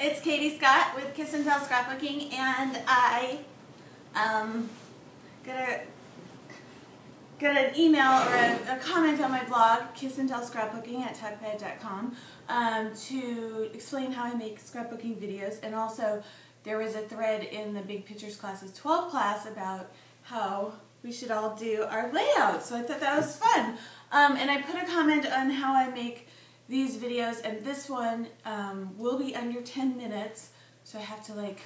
It's Katie Scott with Kiss and Tell Scrapbooking, and I got an email or a comment on my blog, kissandtellscrapbooking@tugpad.com, to explain how I make scrapbooking videos, and also there was a thread in the Big Pictures Classes 12 class about how we should all do our layouts, so I thought that was fun. And I put a comment on how I make these videos, and this one will be under 10 minutes, so I have to like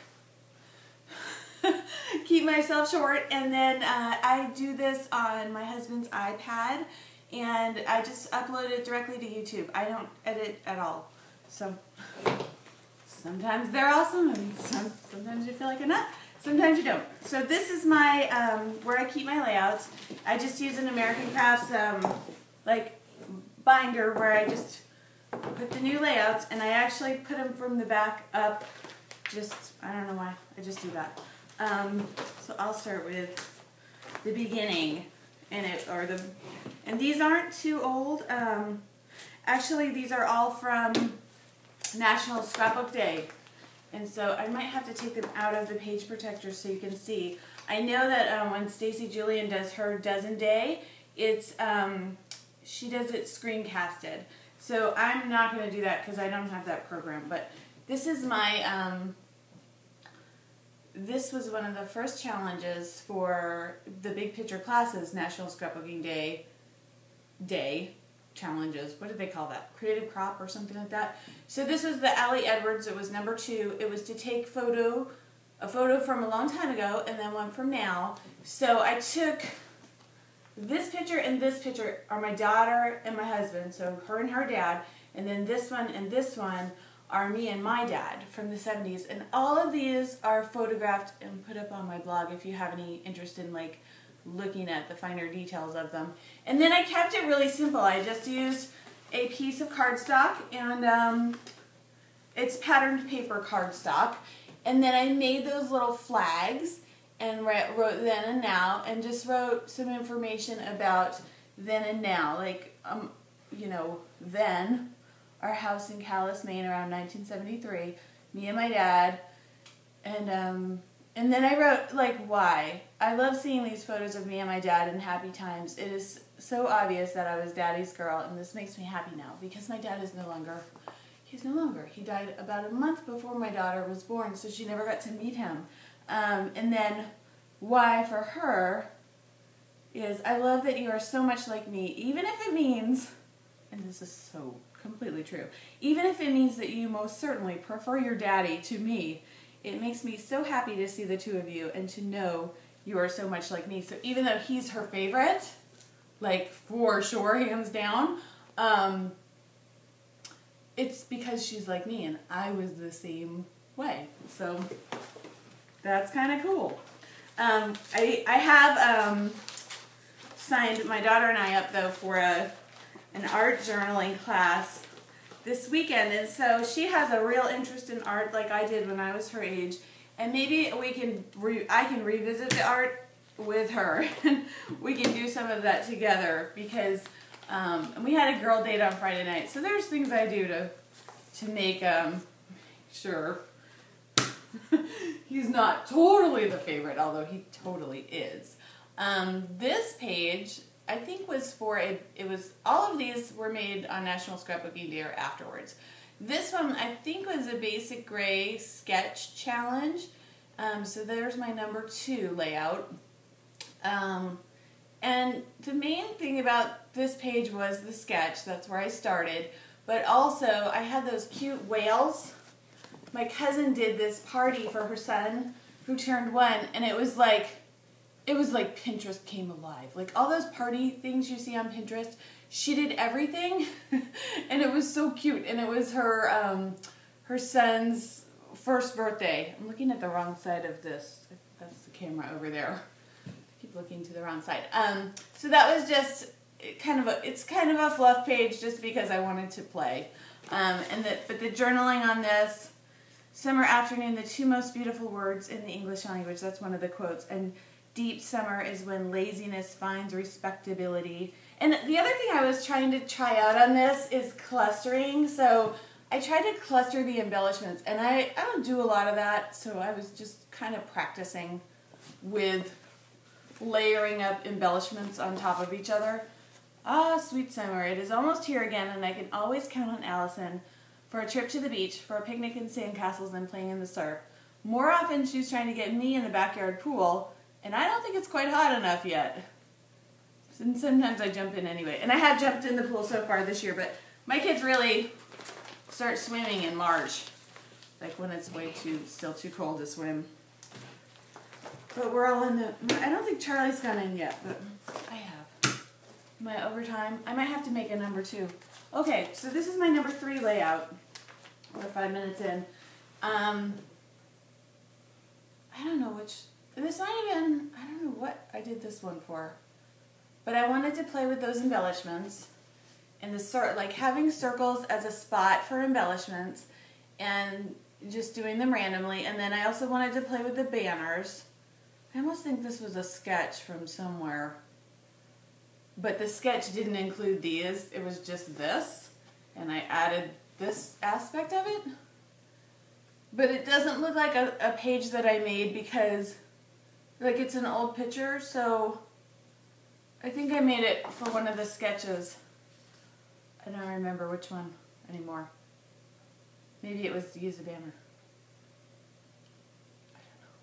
keep myself short. And then I do this on my husband's iPad, and I just upload it directly to YouTube. I don't edit at all, so sometimes they're awesome, and sometimes you feel like a nut, sometimes you don't. So this is my where I keep my layouts. I just use an American Crafts like binder where I just put the new layouts, and I actually put them from the back up. Just, I don't know why, I just do that. So I'll start with the beginning, and these aren't too old. Actually, these are all from National Scrapbook Day, and so I might have to take them out of the page protector so you can see. I know that when Stacy Julian does her Dozen Day, it's she does it screencasted. So I'm not going to do that because I don't have that program. But this is my, this was one of the first challenges for the Big Picture Classes National Scrapbooking Day challenges. What did they call that? Creative Crop or something like that. So this was the Allie Edwards. It was number 2. It was to take a photo from a long time ago and then one from now. So I took this picture and this picture are my daughter and my husband, so her and her dad, and then this one and this one are me and my dad from the 70s, and all of these are photographed and put up on my blog if you have any interest in like looking at the finer details of them. And then I kept it really simple. I just used a piece of cardstock, and it's patterned paper cardstock, and then I made those little flags and wrote then and now, and just wrote some information about then and now, like, you know, then, our house in Calais, Maine around 1973, me and my dad, and then I wrote, like, why. I love seeing these photos of me and my dad in happy times. It is so obvious that I was Daddy's girl, and this makes me happy now, because my dad is no longer, he's no longer. He died about a month before my daughter was born, so she never got to meet him. And then why for her is, I love that you are so much like me, even if it means, and this is so completely true, even if it means that you most certainly prefer your daddy to me, it makes me so happy to see the two of you and to know you are so much like me. So even though he's her favorite, like for sure, hands down, it's because she's like me, and I was the same way. So that's kind of cool. I have signed my daughter and I up, though, for an art journaling class this weekend, and so she has a real interest in art like I did when I was her age, and maybe I can revisit the art with her, and we can do some of that together, because we had a girl date on Friday night, so there's things I do to make sure he's not totally the favorite, although he totally is. This page, I think, was for all of these were made on National Scrapbooking Day or afterwards. This one, I think, was a basic gray sketch challenge. So there's my number 2 layout. And the main thing about this page was the sketch. That's where I started. But also, I had those cute whales. My cousin did this party for her son who turned 1, and it was like Pinterest came alive. Like all those party things you see on Pinterest, she did everything, and it was so cute. And it was her her son's first birthday. I'm looking at the wrong side of this. That's the camera over there. I keep looking to the wrong side. So that was just it's kind of a fluff page, just because I wanted to play. But the journaling on this. Summer afternoon, the 2 most beautiful words in the English language. That's one of the quotes. And deep summer is when laziness finds respectability. And the other thing I was trying to try out on this is clustering. So I tried to cluster the embellishments, and I don't do a lot of that, so I was just kind of practicing with layering up embellishments on top of each other. Ah, sweet summer, it is almost here again, and I can always count on Allison for a trip to the beach, for a picnic in sandcastles and playing in the surf. More often, she's trying to get me in the backyard pool, and I don't think it's quite hot enough yet. And sometimes I jump in anyway. And I have jumped in the pool so far this year, but my kids really start swimming in March, like when it's still too cold to swim. But we're all in I don't think Charlie's gone in yet, but I have. My overtime, I might have to make a number 2. Okay, so this is my number 3 layout. We're 5 minutes in. I don't know I don't know what I did this one for. But I wanted to play with those embellishments. And like having circles as a spot for embellishments and just doing them randomly. And then I also wanted to play with the banners. I almost think this was a sketch from somewhere. But the sketch didn't include these. It was just this. And I added this aspect of it. But it doesn't look like a page that I made because like it's an old picture. So I think I made it for one of the sketches. I don't remember which one anymore. Maybe it was to use a banner. I don't know.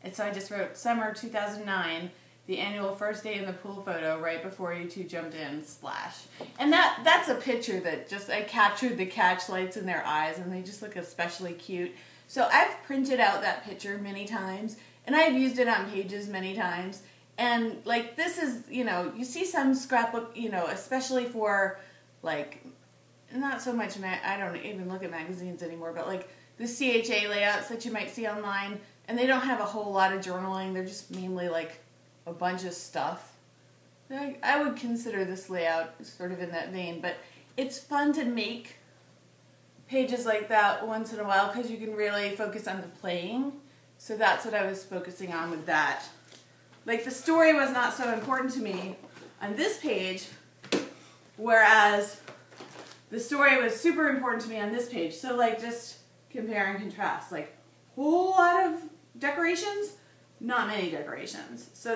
And so I just wrote summer 2009, the annual first day in the pool photo right before you two jumped in, splash. And that's a picture that just, I captured the catch lights in their eyes and they just look especially cute. So I've printed out that picture many times and I've used it on pages many times. And like this is, you see some scrapbook, especially for like, not so much, I don't even look at magazines anymore, but like the CHA layouts that you might see online, and they don't have a whole lot of journaling, they're just mainly like a bunch of stuff. I would consider this layout sort of in that vein, but it's fun to make pages like that once in a while because you can really focus on the playing. So that's what I was focusing on with that. Like the story was not so important to me on this page, whereas the story was super important to me on this page. So like just compare and contrast. Like whole lot of decorations, not many decorations. So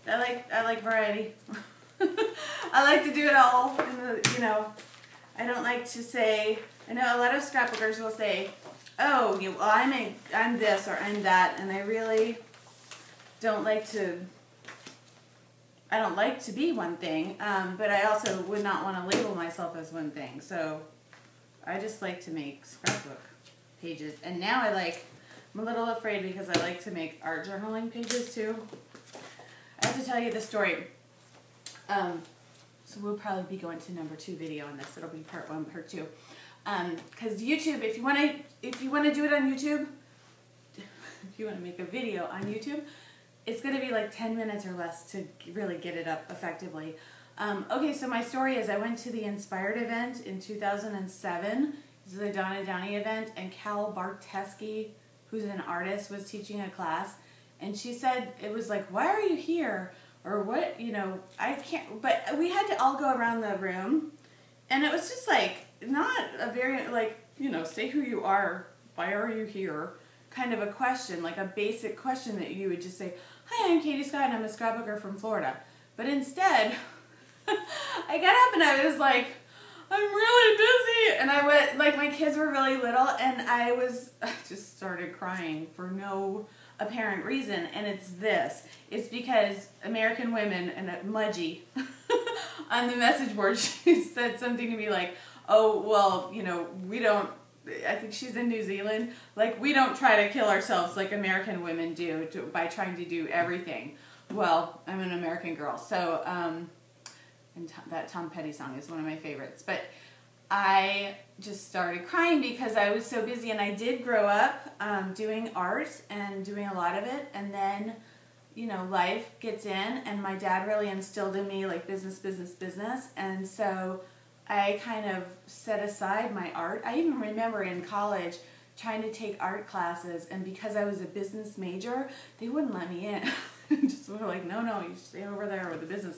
I like variety. I like to do it all. And I don't like to say. I know a lot of scrapbookers will say, "Oh, I'm this or I'm that," and I really don't like to. I don't like to be one thing, but I also would not want to label myself as one thing. So I just like to make scrapbook pages. And now I'm a little afraid because I like to make art journaling pages too. I have to tell you the story. So we'll probably be going to number 2 video on this. It'll be part 1, part 2. Because YouTube, if you want to do it on YouTube, if you want to make a video on YouTube, it's going to be like 10 minutes or less to really get it up effectively. Okay, so my story is I went to the Inspired event in 2007. This is a Donna Downey event, and Cal Barteski, who's an artist, was teaching a class. And she said, it was like, why are you here? Or what, I can't, but we had to all go around the room. And it was just like, not a very, say who you are, why are you here? Kind of a question, like a basic question that you would just say, hi, I'm Katie Scott and I'm a scrapbooker from Florida. But instead, I got up and I was like, I'm really busy. And I went, my kids were really little and I just started crying for no apparent reason. And it's because American Women and Mudgy on the message board, she said something to me like, oh, well, we don't, I think she's in New Zealand, we don't try to kill ourselves like American women do by trying to do everything. Well, I'm an American girl, so, and that Tom Petty song is one of my favorites, but I just started crying because I was so busy, and I did grow up doing art and doing a lot of it, and then, life gets in, and my dad really instilled in me, business, business, business, and so I kind of set aside my art. I even remember in college trying to take art classes, and because I was a business major, they wouldn't let me in. Just were like, no, you stay over there with the business